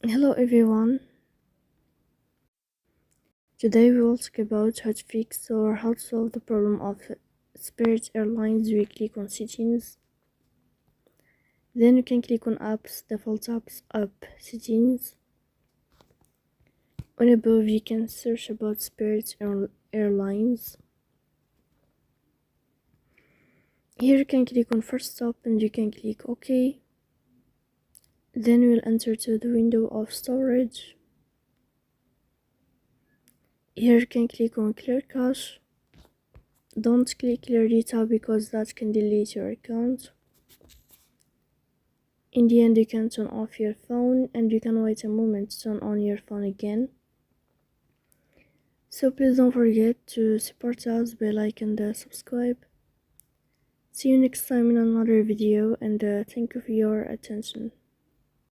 Hello everyone. Today we will talk about how to fix or how to solve the problem of Spirit Airlines weekly on settings. Then you can click on apps, default apps, app settings. On above you can search about Spirit Airlines. Here you can click on first stop and you can click OK. Then you will enter to the window of storage. Here you can click on clear cache. Don't click clear data because that can delete your account. In the end, you can turn off your phone and you can wait a moment to turn on your phone again. So please don't forget to support us by like and subscribe. See you next time in another video, and thank you for your attention.